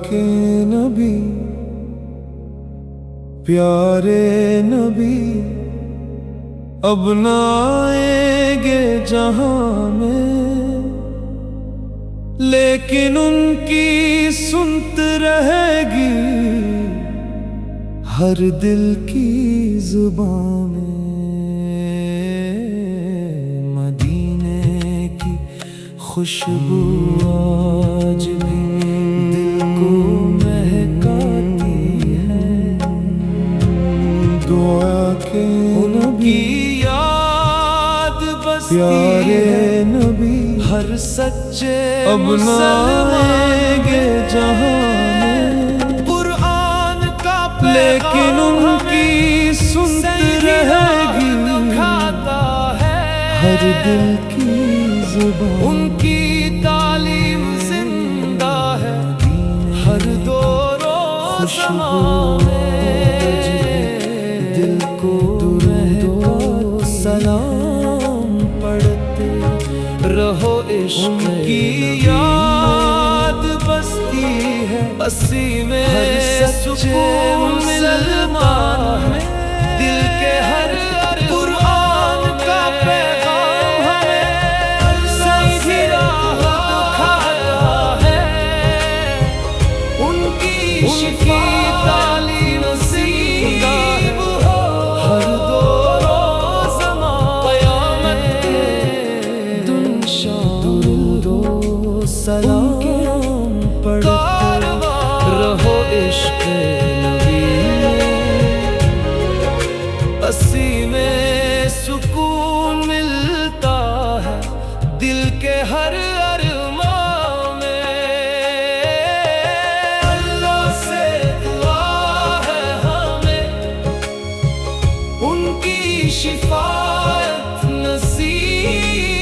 کے نبی پیارے نبی اب نہ آئیں گے جہاں میں، لیکن ان کی سنت رہے گی ہر دل کی زبان میں۔ مدینے کی خوشبو آج بھی دل کو مہکاتی ہے، دعا کے نبی یاد بستی ہے، نبی ہر سچے اب نہ آئیں گے جہاں میں، قرآن کا لیکن ان کی سنت رہے گی ہر دل کی زبان، ان کی تعلیم زندہ ہے ہر دور و زمان میں، دل کو دو سلام پڑھتے رہو، عشق کی یاد بستی ہے، بستی میں سکون ملتا ہے، دل کے ہر قرآن کا پیغام ہمیں صحیح راہ دکھاتا ہے، ان کی شفا تعلیم زندہ ہے ہر دور و زمان، قیامت کے دن شام دو سلام پڑھتے رہو، عشق نبی بستی میں سکون ملتا ہے، دل کے ہر ارمان میں، اللہ سے دعا ہے ہمیں ان کی شفاعت نصیب